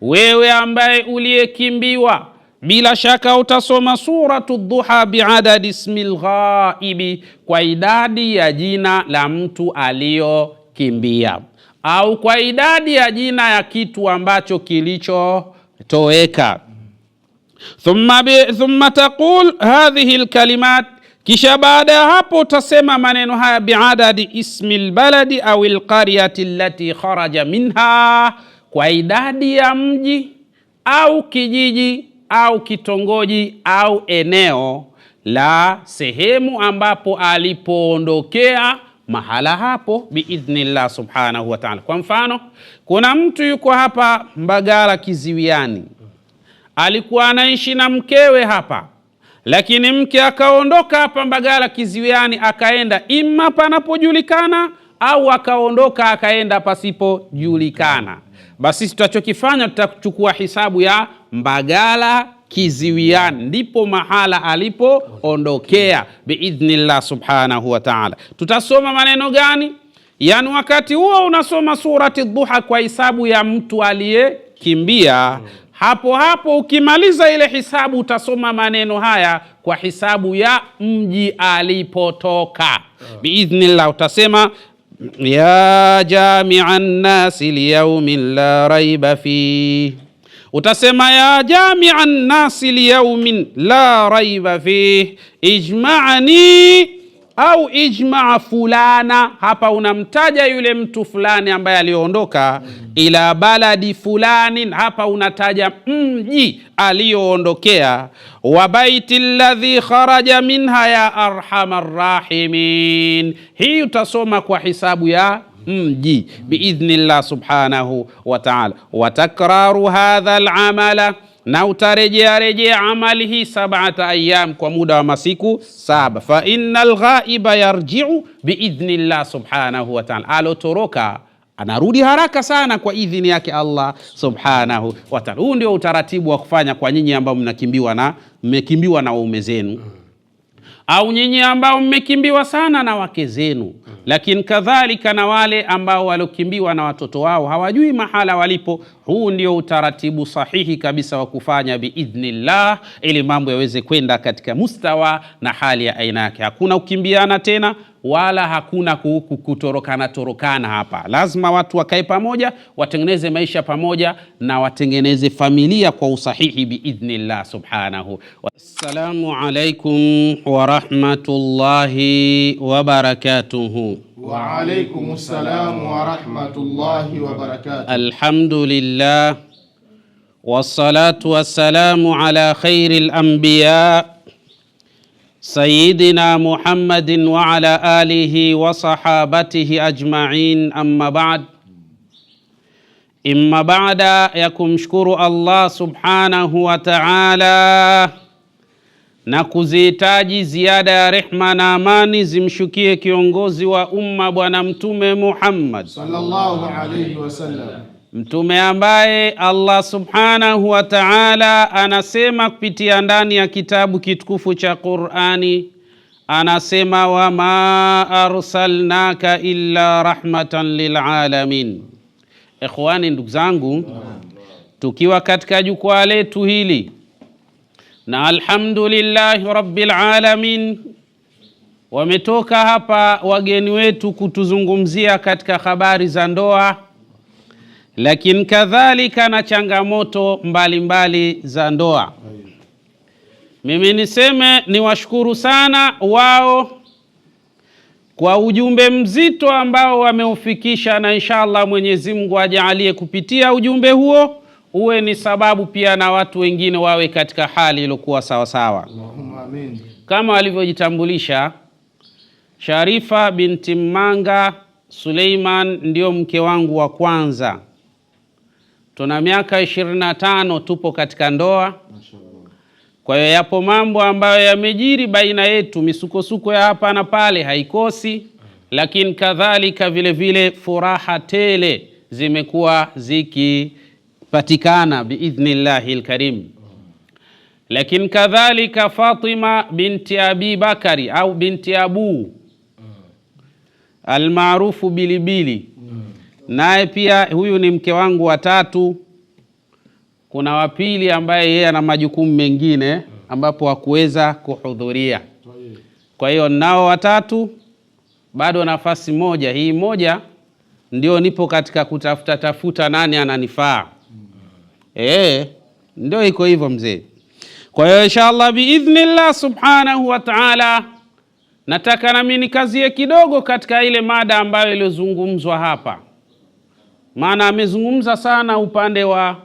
Wewe ambaye uliyekimbiwa, bila shaka utasoma suratu Duha biadadi ismil ghaibi, kwa idadi ya jina la mtu aliyokimbia, au kwa idadi ya jina ya kitu ambacho kilichotoweka. Thumma taqul hadhihi alkalimat, kisha baada ya hapo utasema maneno haya biadadi ismil baladi au alqaryati allati kharaja minha, kwa idadi ya mji au kijiji au kitongoji au eneo la sehemu ambapo alipoondokea mahala hapo biidhnillah subhanahu wa ta'ala. Kwa mfano, kuna mtu yuko hapa Mbagala Kiziwiani, alikuwa anaishi na mkewe hapa, lakini mke akaondoka hapa Mbagala Kiziwiani akaenda imma panapojulikana au akaondoka akaenda pasipojulikana. Basi tutachokifanya, tutachukua hisabu ya Mbagala Kiziwiani, ndipo mahala alipoondokea biidhnillah subhanahu wa ta'ala. Tutasoma maneno gani? Yani wakati huo unasoma surati Duha kwa hisabu ya mtu aliyekimbia. Hapo hapo ukimaliza ile hisabu utasoma maneno haya kwa hisabu ya mji alipotoka biidhnillah. Utasema ya jami'an nasi liyawmin la raiba fi, utasema ya jami'an nasi liyawmin la raiba fi ijma'ani au ijma'a fulana. Hapa unamtaja yule mtu fulani ambaye aliondoka, ila baladi fulani, hapa unataja mji alioondokea, wa baiti alladhi kharaja minha ya arhamar rahimin. Hii utasoma kwa hisabu ya mji biidhnillah subhanahu wa ta'ala. Wa takraru hadha al'amala, na utarejea amali hii 7 ayyam, kwa muda wa masiku 7. Fa innal ghaiba yarji'u biidhnillah subhanahu wa ta'ala, alotoroka anarudi haraka sana kwa idhini yake Allah subhanahu wa ta'ala. Huu ndio utaratibu wa kufanya kwa nyinyi ambao mmekimbiwa na waume zenu, au nyinyi ambao mmekimbiwa sana na wake zenu, lakini kadhalika na wale ambao walokimbiwa na watoto wao hawajui mahala walipo. Huu ndio utaratibu sahihi kabisa wa kufanya biidhnillah, ili mambo yaweze kwenda katika mustawa na hali ya aina yake. Hakuna ukimbiana tena, wala hakuna kutorokana hapa. Lazima watu wakae pamoja, watengeneze maisha pamoja, na watengeneze familia kwa usahihi biidhnillah subhanahu. Assalamu alaikum wa rahmatullahi wa barakatuhu. Wa alaikum salam wa rahmatullahi wa barakatuhu. Alhamdulillah wassalatu wassalamu ala khairil anbiya Sayyidina Muhammadin wa ala alihi wa sahabatihi ajma'in, amma ba'd. Imma ba'da ya kumshukuru Allah subhanahu wa ta'ala na kuzihitaji ziada ya rehma na amani zimshukie kiongozi wa umma Bwana Mtume Muhammad sallallahu alayhi wasallam, mtume ambaye Allah subhanahu wa ta'ala anasema kupitia ndani ya kitabu kitukufu cha Qur'ani, anasema wama arsalnaka illa rahmatan lil alamin. Ikhwani, ndugu zangu, tukiwa katika jukwaa letu hili, na alhamdulillahi rabbil alamin, wametoka hapa wageni wetu kutuzungumzia katika habari za ndoa, lakini kadhalika na changamoto mbalimbali za ndoa. Mimi niseme niwashukuru sana wao kwa ujumbe mzito ambao wameufikisha, na inshallah Mwenyezi Mungu ajalie kupitia ujumbe huo uwe ni sababu pia na watu wengine wawe katika hali iliyokuwa sawa sawa. Allahumma amin. Kama walivyojitambulisha, Sharifa binti Manga Suleiman ndio mke wangu wa kwanza. Tuna miaka 25 tupo katika ndoa. Kwa hiyo yapo mambo ambayo yamejiri baina yetu, misukosuko ya hapa na pale haikosi, lakini kadhalika vile vile furaha tele zimekuwa zikipatikana biidhnillahil karim. Lakini kadhalika Fatima binti Abi Bakari au binti Abu almaarufu Bilibili, naye pia huyu ni mke wangu wa tatu. Kuna wa pili ambaye yeye ana majukumu mengine ambapo hakuweza kuhudhuria. Kwa hiyo nao watatu, bado nafasi moja. Hii moja ndio nipo katika kutafuta nani ananifaa. Ndio iko hivyo mzee. Kwa hiyo inshallah biidhnillah subhanahu wa ta'ala, nataka nami nikazie kidogo katika ile mada ambayo iliyozungumzwa hapa. Maana amezungumza sana upande wa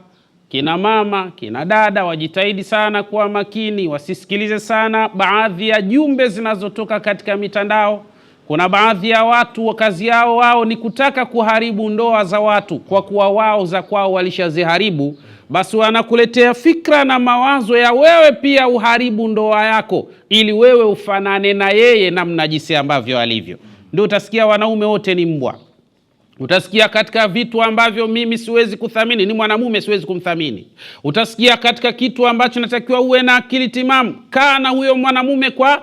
kina mama, kina dada, wajitahidi sana kuwa makini, wasisikilize sana baadhi ya jumbe zinazotoka katika mitandao. Kuna baadhi ya watu kazi yao wao ni kutaka kuharibu ndoa za watu, kwa kuwa wao za kwao walishaziharibu, basi wanakuletea fikra na mawazo ya wewe pia uharibu ndoa yako ili wewe ufanane na yeye namna jinsi ambavyo alivyo. Ndio utasikia wanaume wote ni mbwa. Utasikia katika vitu ambavyo mimi siwezi kuthamini, ni mwanamume siwezi kumthamini. Utasikia katika kitu ambacho natakiwa uwe na akili timamu, kaa na huyo mwanamume kwa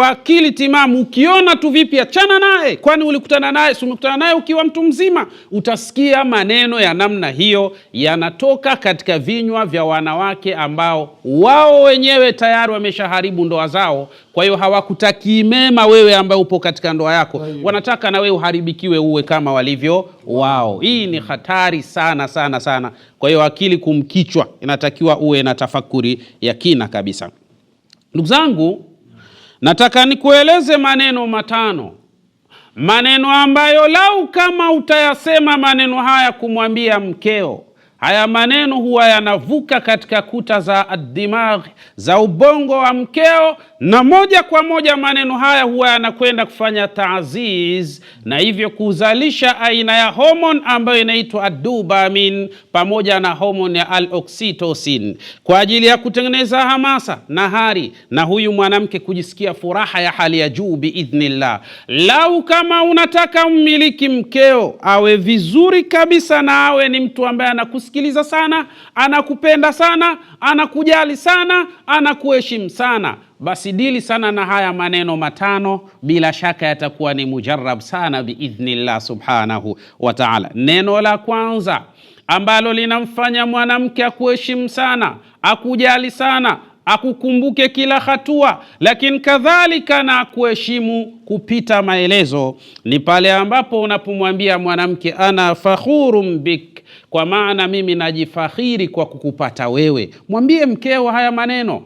akili timamu. Ukiona tu vipi, achana naye, kwani ulikutana naye, si umekutana naye ukiwa mtu mzima. Utasikia maneno ya namna hiyo yanatoka katika vinywa vya wanawake ambao wao wenyewe tayari wameshaharibu ndoa zao. Kwa hiyo hawakutaki mema wewe ambaye upo katika ndoa yako, wanataka na wewe uharibikiwe uwe kama walivyo wao. Hii ni hatari sana sana sana. Kwa hiyo akili kumkichwa, inatakiwa uwe na tafakuri ya kina kabisa. Ndugu zangu, nataka nikueleze maneno matano, maneno ambayo lau kama utayasema maneno haya kumwambia mkeo, haya maneno huwa yanavuka katika kuta za ad-dimagh, za ubongo wa mkeo, na moja kwa moja maneno haya huwa yanakwenda kufanya taaziz, na hivyo kuzalisha aina ya hormone ambayo inaitwa ad-dopamine pamoja na hormone ya al-oxytocin, kwa ajili ya kutengeneza hamasa na hari, na huyu mwanamke kujisikia furaha ya hali ya juu biidhnillah. Lau kama unataka mmiliki mkeo awe vizuri kabisa na awe ni mtu ambaye anakusikiliza sana, anakupenda sana, anakujali sana, anakuheshimu sana, basi dili sana na haya maneno matano. Bila shaka yatakuwa ni mujarrab sana biidhnillah subhanahu wa ta'ala. Neno la kwanza ambalo linamfanya mwanamke akuheshimu sana, akujali sana, akukumbuke kila hatua, lakini kadhalika na kuheshimu kupita maelezo, ni pale ambapo unapomwambia mwanamke ana fakhurun bik, kwa maana mimi najifakhiri kwa kukupata wewe. Mwambie mkeo haya maneno,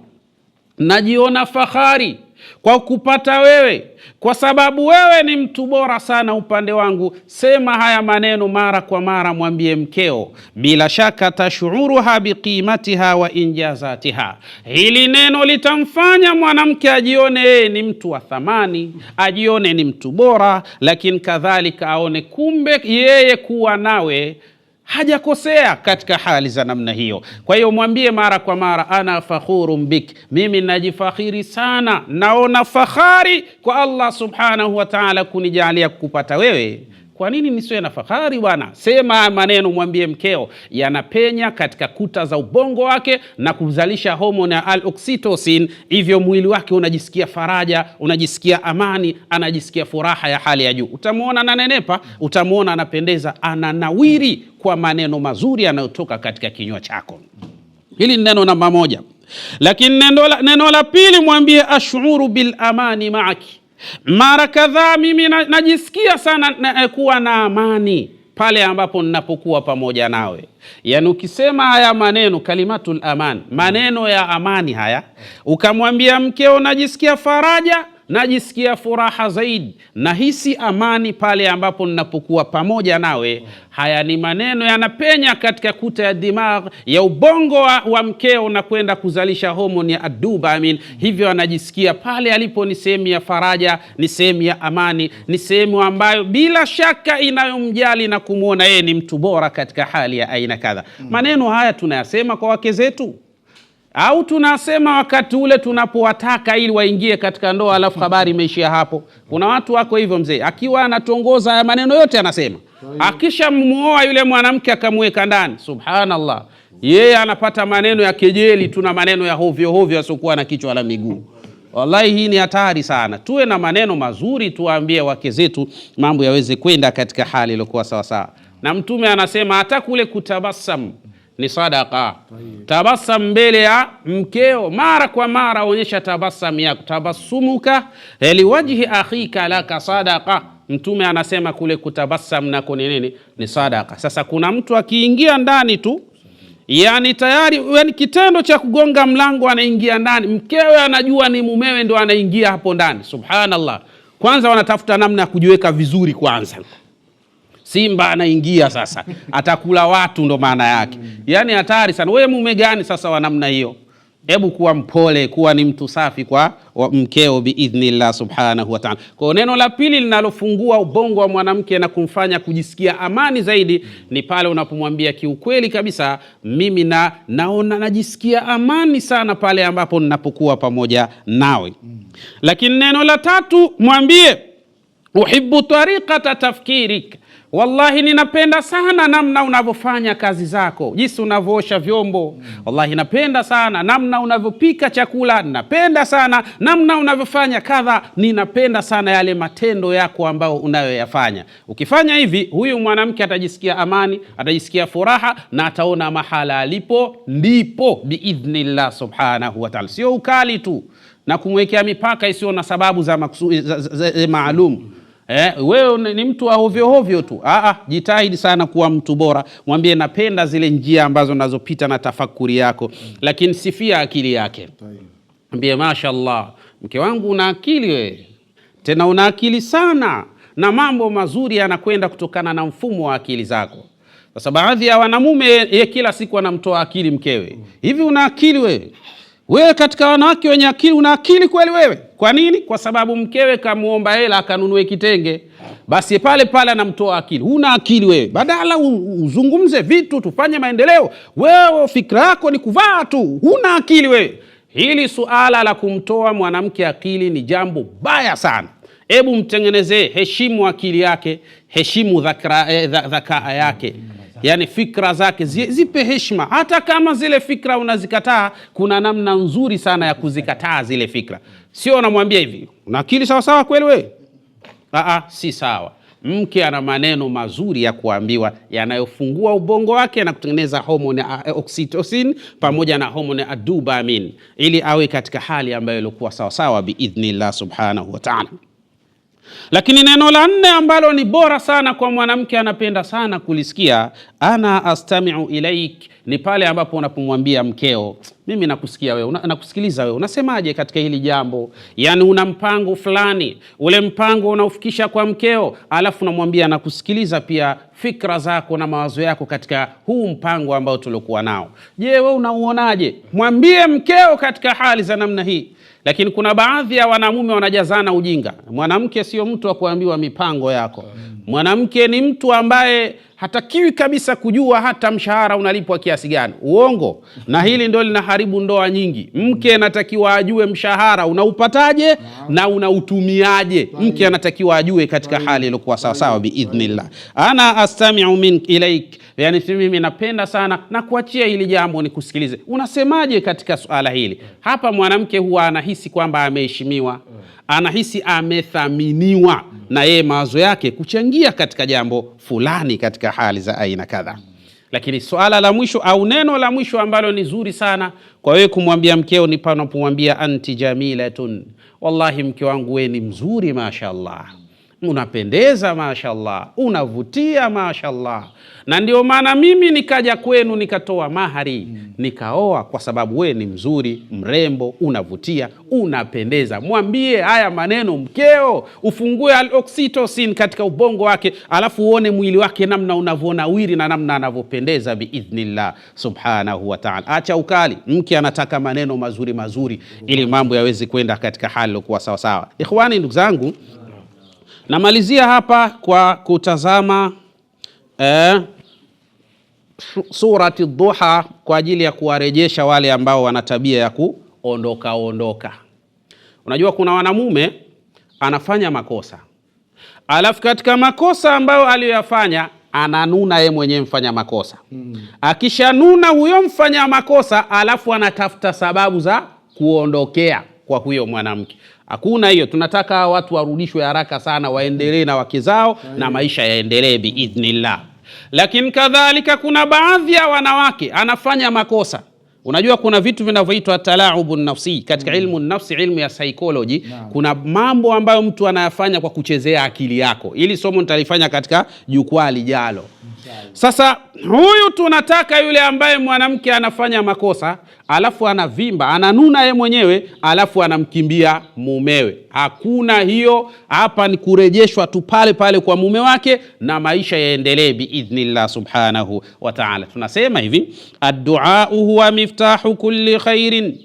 najiona fahari kwa kupata wewe, kwa sababu wewe ni mtu bora sana upande wangu. Sema haya maneno mara kwa mara, mwambie mkeo. Bila shaka tashuruha biqimatiha wa injazatiha. Hili neno litamfanya mwanamke ajione yeye ni mtu wa thamani, ajione ni mtu bora, lakini kadhalika aone kumbe yeye kuwa nawe hajakosea katika hali za namna hiyo. Kwa hiyo mwambie mara kwa mara, ana fakhurun bik, mimi najifakhiri sana, naona fahari kwa Allah subhanahu wa ta'ala kunijalia kukupata wewe. Kwa nini nisiwe na fahari bwana? Sema maneno, mwambie mkeo, yanapenya katika kuta za ubongo wake na kuzalisha hormone ya al-oxytocin, hivyo mwili wake unajisikia faraja, unajisikia amani, anajisikia furaha ya hali ya juu. Utamuona ananenepa, utamuona anapendeza, ananawiri kwa maneno mazuri yanayotoka katika kinywa chako. Hili ni neno namba moja. Lakini neno la pili, mwambie ashuru bil amani maaki. Mara kadhaa mimi najisikia sana kuwa na amani pale ambapo ninapokuwa pamoja nawe. Yani ukisema haya maneno, kalimatul aman, maneno ya amani haya, ukamwambia mkeo najisikia faraja, najisikia furaha zaidi, nahisi amani pale ambapo ninapokuwa pamoja nawe. Haya ni maneno yanapenya katika kuta ya dimagh ya ubongo wa mkeo na kwenda kuzalisha homoni ya ad-dopamine. Hivyo anajisikia pale alipo ni sehemu ya faraja, ni sehemu ya amani, ni sehemu ambayo bila shaka inayomjali na kumuona yeye ni mtu bora katika hali ya aina kadha. Maneno haya tunayasema kwa wake zetu, au tunasema wakati ule tunapowataka ili waingie katika ndoa, alafu habari imeishia hapo? Kuna watu wako hivyo mzee, akiwa anatongoza haya maneno yote anasema, akisha muoa yule mwanamke akamweka ndani, subhanallah, yeye anapata maneno ya kejeli, tuna maneno ya hovyo hovyo yasiokuwa na kichwa wala miguu. Wallahi hii ni hatari sana. Tuwe na maneno mazuri, tuwaambie wake zetu mambo yaweze kwenda katika hali iliyokuwa sawa sawa. Na Mtume anasema hata kule kutabasam ni sadaqa. Tabasam mbele ya mkeo mara kwa mara, onyesha tabasam yako. Tabassumuka liwajhi akhika laka sadaqa. Mtume anasema kule kutabasam nako ni nini? Ni sadaqa. Sasa kuna mtu akiingia ndani tu, yani tayari yani kitendo cha kugonga mlango anaingia ndani, mkewe anajua ni mumewe ndo anaingia hapo ndani. Subhanallah. Kwanza wanatafuta namna ya kujiweka vizuri kwanza. Simba anaingia sasa, atakula watu ndo maana yake. Yani hatari sana. Wewe mume gani sasa wa namna hiyo? Hebu kuwa mpole, kuwa ni mtu safi kwa mkeo biidhnillah subhanahu wa ta'ala. Kwa neno la pili linalofungua ubongo wa mwanamke na kumfanya kujisikia amani zaidi ni pale unapomwambia kiukweli kabisa, mimi naona najisikia amani sana pale ambapo ninapokuwa pamoja nawe. Lakini neno la tatu, mwambie uhibbu tariqata tafkirik. Wallahi ninapenda sana namna unavyofanya kazi zako, jinsi unavyoosha vyombo. Wallahi napenda sana namna unavyopika chakula, ninapenda sana namna unavyofanya kadha, ninapenda sana yale matendo yako ambayo unayoyafanya. Ukifanya hivi, huyu mwanamke atajisikia amani, atajisikia furaha na ataona mahala alipo ndipo biidhnillah subhanahu wa ta'ala. Sio ukali tu na kumwekea mipaka isiyo na sababu za maalum. Wewe ni mtu wa hovyo hovyo tu. Jitahidi sana kuwa mtu bora. Mwambie napenda zile njia ambazo nazopita na tafakuri yako, lakini sifia akili yake. Mwambie mashaallah, mke wangu una akili wewe, tena una akili sana, na mambo mazuri yanakwenda kutokana na mfumo wa akili zako. Sasa baadhi ya wanamume kila siku anamtoa akili mkewe. Hivi una akili wewe? Wewe katika wanawake wenye akili una akili kweli wewe? Kwa nini? Kwa sababu mkewe kamuomba hela akanunue kitenge, basi pale pale anamtoa akili. Una akili wewe? Badala uzungumze vitu tufanye maendeleo, wewe fikra yako ni kuvaa tu. Una akili wewe? Hili suala la kumtoa mwanamke akili ni jambo baya sana. Hebu mtengenezee, heshimu akili yake, heshimu dhakaa yake. Yani fikra zake zipe heshima. Hata kama zile fikra unazikataa, kuna namna nzuri sana ya kuzikataa zile fikra. Sio unamwambia hivi, una akili sawa sawa kweli wewe? Si sawa. Mke ana maneno mazuri ya kuambiwa yanayofungua ubongo wake na kutengeneza homoni oxytocin pamoja na homoni dopamine, ili awe katika hali ambayo ilikuwa sawa sawa biidhnillah subhanahu wa ta'ala. Lakini neno la nne ambalo ni bora sana kwa mwanamke anapenda sana kulisikia, ana astami'u ilaik, ni pale ambapo unapomwambia mkeo, mimi nakusikia wewe, nakusikiliza wewe, unasemaje katika hili jambo? Yani una mpango fulani, ule mpango unaufikisha kwa mkeo, alafu unamwambia nakusikiliza pia fikra zako na mawazo yako katika huu mpango ambao tulikuwa nao. Je, wewe unauonaje? Mwambie mkeo katika hali za namna hii. Lakini kuna baadhi ya wanamume wanajazana ujinga. Mwanamke sio mtu wa kuambiwa mipango yako. Mwanamke ni mtu ambaye hatakiwi kabisa kujua hata mshahara unalipwa kiasi gani. Uongo. Na hili ndio linaharibu ndoa nyingi. Mke anatakiwa ajue mshahara unaupataje na unautumiaje. Mke anatakiwa ajue katika hali iliyokuwa sawa sawa biidhnillah. Ana astami'u min ilaik, yani mimi napenda sana na kuachia hili jambo nikusikilize. Unasemaje katika suala hili? Hapa mwanamke huwa anahisi kwamba ameheshimiwa, anahisi amethaminiwa na yeye mawazo yake kuchangia katika jambo fulani katika hali za aina kadha. Lakini suala la mwisho au neno la mwisho ambalo ni zuri sana kwa wewe kumwambia mkeo ni panapomwambia anti jamilatun, wallahi mke wangu wewe ni mzuri mashaallah, unapendeza mashaallah, unavutia mashaallah, na ndio maana mimi nikaja kwenu nikatoa mahari nikaoa kwa sababu we ni mzuri, mrembo, unavutia, unapendeza. Mwambie haya maneno mkeo, ufungue oxytocin katika ubongo wake, alafu uone mwili wake namna unavonawiri na namna anavyopendeza biidhnillah subhanahu wa ta'ala. Acha ukali. Mke anataka maneno mazuri mazuri ili mambo yaweze kwenda katika hali iliyokuwa sawa sawa. Ikhwani, ndugu zangu, namalizia hapa kwa kutazama surati Duha kwa ajili ya kuwarejesha wale ambao wana tabia ya kuondoka. Unajua kuna wanamume anafanya makosa, alafu katika makosa ambayo aliyoyafanya ananuna yeye mwenyewe mfanya makosa. Akishanuna huyo mfanya makosa, alafu anatafuta sababu za kuondokea kwa huyo mwanamke. Hakuna hiyo. Tunataka watu warudishwe haraka sana, waendelee na wake zao na maisha yaendelee biidhnillah. Lakini kadhalika kuna baadhi ya wanawake anafanya makosa. Unajua kuna vitu vinavyoitwa talaubu nafsi katika ilmu nafsi, ilmu ya psychology. Kuna mambo ambayo mtu anayafanya kwa kuchezea akili yako. Ili somo nitalifanya katika jukwaa lijalo. Sasa huyu tunataka yule ambaye mwanamke anafanya makosa, alafu anavimba, ananuna yeye mwenyewe, alafu anamkimbia mumewe. Hakuna hiyo, hapa ni kurejeshwa tu pale pale kwa mume wake na maisha yaendelee biidhnillah subhanahu wa ta'ala. Tunasema hivi, ad-du'a huwa miftahu kulli khairin,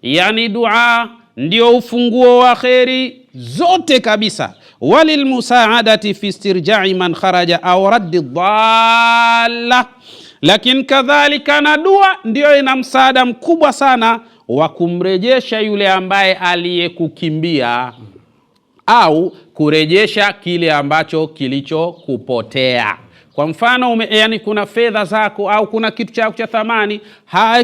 yani dua ndio ufunguo wa khairi zote kabisa. Walilmusaadati fi istirja'i man kharaja au raddi dhalla, lakini kadhalika na dua ndio ina msaada mkubwa sana wa kumrejesha yule ambaye aliyekukimbia au kurejesha kile ambacho kilichokupotea. Kwa mfano yani kuna fedha zako au kuna kitu chako cha thamani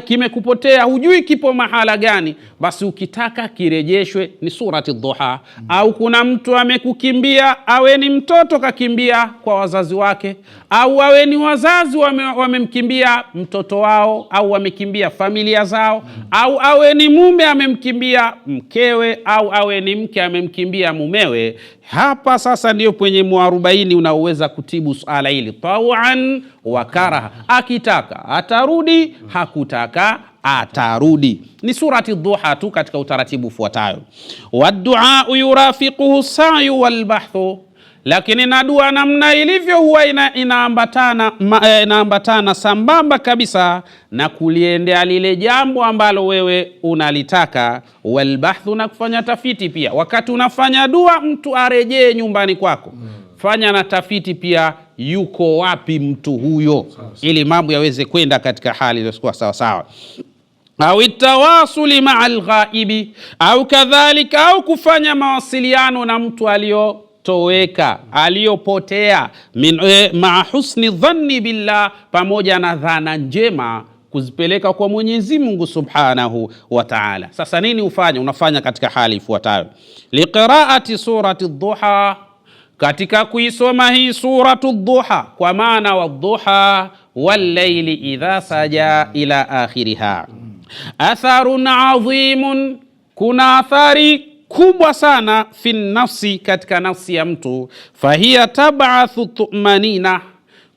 kimekupotea, hujui kipo mahala gani, basi ukitaka kirejeshwe ni surati Dhuha. Au kuna mtu amekukimbia, awe ni mtoto kakimbia kwa wazazi wake, au awe ni wazazi wamemkimbia mtoto wao, au wamekimbia familia zao, au awe ni mume amemkimbia mkewe, au awe ni mke amemkimbia mumewe. Hapa sasa ndio kwenye muarobaini unaoweza kutibu suala hili tawan wa karaha. Akitaka atarudi, hakutaka atarudi. Ni surati Dhuha tu katika utaratibu ufuatayo. Waddu'a yurafiquhu sa'yu wal bahthu, lakini na dua namna ilivyo huwa inaambatana sambamba kabisa na kuliendea lile jambo ambalo wewe unalitaka. Wal bahthu, na kufanya tafiti pia. Wakati unafanya dua, mtu arejee nyumbani kwako, fanya na tafiti pia, yuko wapi mtu huyo, ili mambo yaweze kwenda katika hali iliyokuwa sawa sawa. Au tawasuli ma'al ghaibi, au kadhalika, au kufanya mawasiliano na mtu aliyotoweka, aliyopotea, ma'a husni dhanni billah, pamoja na dhana njema kuzipeleka kwa Mwenyezi Mungu Subhanahu wa Ta'ala. Sasa nini ufanye? Unafanya katika hali ifuatayo: liqiraati surati Dhuha, katika kuisoma hii suratu Dhuha, kwa maana wadhuha wallayli idha saja ila akhiriha. Atharun adhimun, kuna athari kubwa sana fi nafsi, katika nafsi ya mtu. Fahiya tab'athu tumanina,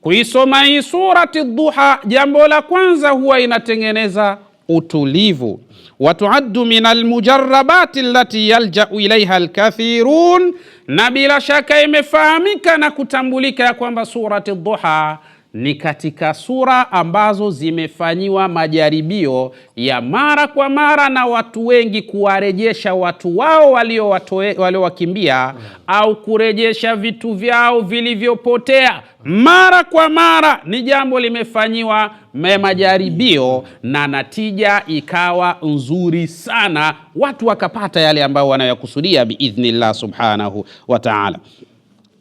kuisoma hii surati Dhuha, jambo la kwanza huwa inatengeneza utulivu. Watuaddu min almujarrabati allati yalja'u ilaiha alkathirun, na bila shaka imefahamika na kutambulika ya kwamba surati Dhuha ni katika sura ambazo zimefanyiwa majaribio ya mara kwa mara na watu wengi, kuwarejesha watu wao waliowakimbia au kurejesha vitu vyao vilivyopotea. Mara kwa mara ni jambo limefanyiwa majaribio na natija ikawa nzuri sana, watu wakapata yale ambayo wanayokusudia biidhnillah subhanahu wa ta'ala.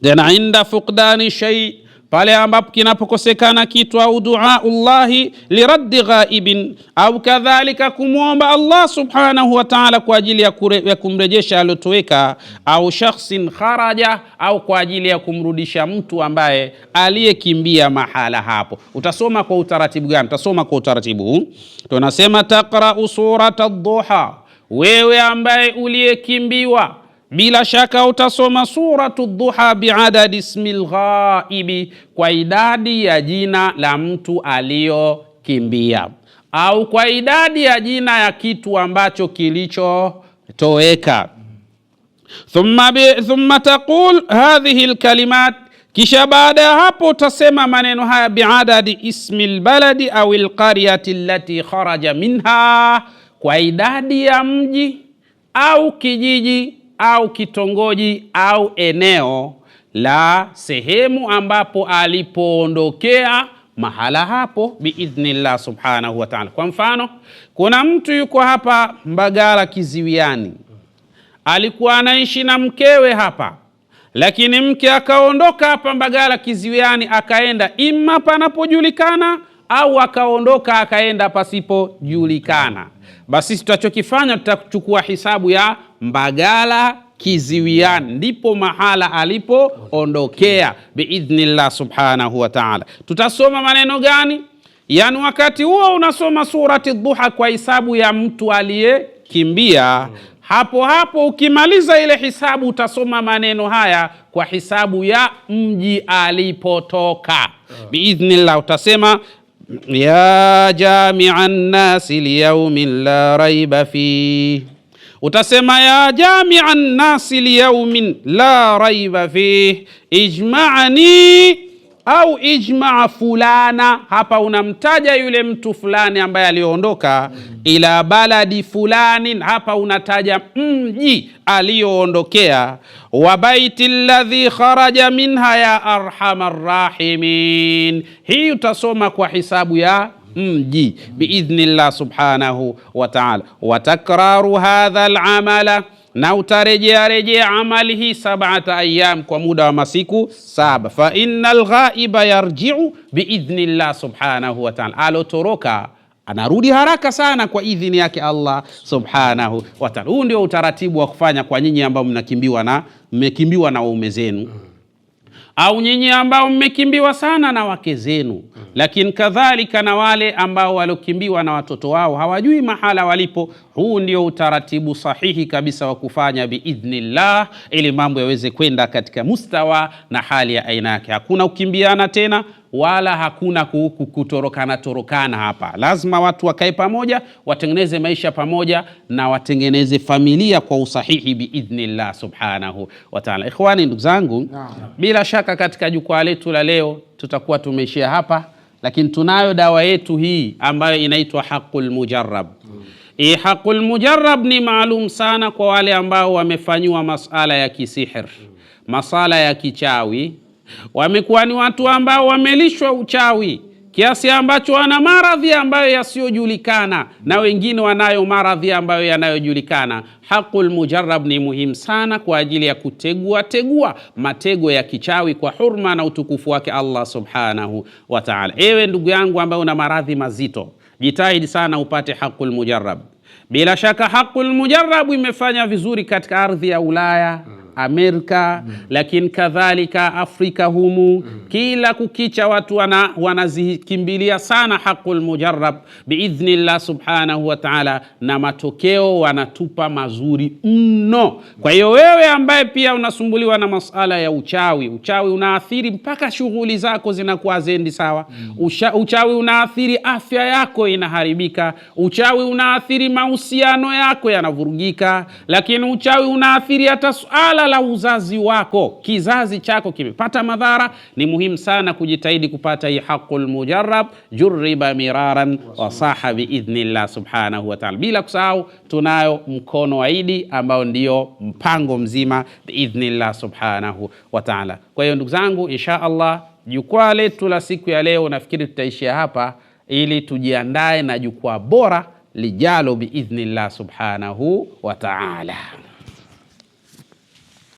Tena inda fuqdani shay, pale ambapo kinapokosekana kitu, au duaullahi liraddi ghaibin, au kadhalika kumwomba Allah subhanahu wa ta'ala kwa ajili ya kumrejesha aliyotoweka, au shakhsin kharaja, au kwa ajili ya kumrudisha mtu ambaye aliyekimbia mahala hapo. Utasoma kwa utaratibu gani? Utasoma kwa utaratibu huu. Tunasema taqra'u surata Dhuha, wewe ambaye uliyekimbiwa, bila shaka utasoma suratu Dhuha biadadi ismil ghaibi, kwa idadi ya jina la mtu aliyokimbia, au kwa idadi ya jina ya kitu ambacho kilichotoweka. Thumma taqul hadhihi alkalimat, kisha baada ya hapo utasema maneno haya biadadi ismil baladi au alqaryati allati kharaja minha, kwa idadi ya mji au kijiji au kitongoji au eneo la sehemu ambapo alipoondokea mahala hapo biidhnillah subhanahu wa ta'ala. Kwa mfano, kuna mtu yuko hapa Mbagala Kiziwiani, alikuwa anaishi na mkewe hapa, lakini mke akaondoka hapa Mbagala Kiziwiani akaenda imma panapojulikana au akaondoka akaenda pasipojulikana. Basi tutachokifanya, tutachukua hisabu ya Mbagala kiziwiani, ndipo mahala alipoondokea biidhnillah subhanahu wa ta'ala. Tutasoma maneno gani? Yani wakati huo unasoma surati Duha kwa hisabu ya mtu aliyekimbia. Hapo hapo ukimaliza ile hisabu utasoma maneno haya kwa hisabu ya mji alipotoka. Biidhnillah utasema ya jami'an nasi liyawmin la raiba fi. Utasema ya jami'an nasi liyawmin la raiba fi ijma'ani au ijma'a fulana. Hapa unamtaja yule mtu fulani ambaye aliondoka, ila baladi fulani, hapa unataja mji alioondokea, wa baiti alladhi kharaja minha ya arhamar rahimin. Hii utasoma kwa hisabu ya mji biidhnillah subhanahu wa ta'ala. Wa takraru hadha al'amala, na utarejea amali hii 7 ayyam, kwa muda wa masiku 7. Fa innal ghaiba yarji'u biidhnillah subhanahu wa ta'ala, alotoroka anarudi haraka sana kwa idhini yake Allah subhanahu wa ta'ala. Huu ndio utaratibu wa kufanya kwa nyinyi ambao mmekimbiwa na waume zenu, au nyinyi ambao mmekimbiwa sana na wake zenu, lakini kadhalika na wale ambao walokimbiwa na watoto wao hawajui mahala walipo. Huu ndio utaratibu sahihi kabisa wa kufanya biidhnillah, ili mambo yaweze kwenda katika mustawa na hali ya aina yake. Hakuna ukimbiana tena, wala hakuna kutorokana hapa. Lazima watu wakae pamoja, watengeneze maisha pamoja, na watengeneze familia kwa usahihi biidhnillah subhanahu wa ta'ala. Ikhwani, ndugu zangu, bila shaka katika jukwaa letu la leo tutakuwa tumeishia hapa, lakini tunayo dawa yetu hii ambayo inaitwa Haqqul Mujarrab. Hii Haqqul Mujarrab ni maalum sana kwa wale ambao wamefanywa masala ya kisihir, masala ya kichawi. Wamekuwa ni watu ambao wamelishwa uchawi kiasi ambacho wana maradhi ambayo yasiyojulikana, na wengine wanayo maradhi ambayo yanayojulikana. Haqqul Mujarrab ni muhimu sana kwa ajili ya tegua matego ya kichawi kwa hurma na utukufu wake Allah subhanahu wa ta'ala. Ewe ndugu yangu ambaye una maradhi mazito, jitahidi sana upate Haqqul Mujarrab. Bila shaka Haqqul Mujarrab imefanya vizuri katika ardhi ya Ulaya, Amerika, lakini kadhalika Afrika humu. Kila kukicha watu wanazikimbilia sana Haqqul Mujarrab biidhnillah subhanahu wa ta'ala, na matokeo wanatupa mazuri mno. Kwa hiyo wewe ambaye pia unasumbuliwa na masala ya uchawi unaathiri mpaka shughuli zako zinakuwa zendi sawa. Uchawi unaathiri afya yako inaharibika. Uchawi unaathiri mahusiano yako yanavurugika. Lakini uchawi unaathiri hata suala la uzazi wako, kizazi chako kimepata madhara. Ni muhimu sana kujitahidi kupata hii Haqqul Mujarrab, jurriba miraran wa saha biidhnillah subhanahu wa ta'ala. Bila kusahau tunayo mkono wa Idi ambao ndio mpango mzima biidhnillah subhanahu wa ta'ala. Kwa hiyo ndugu zangu, insha Allah jukwaa letu la siku ya leo nafikiri tutaishia hapa, ili tujiandae na jukwaa bora lijalo biidhnillah subhanahu wa ta'ala.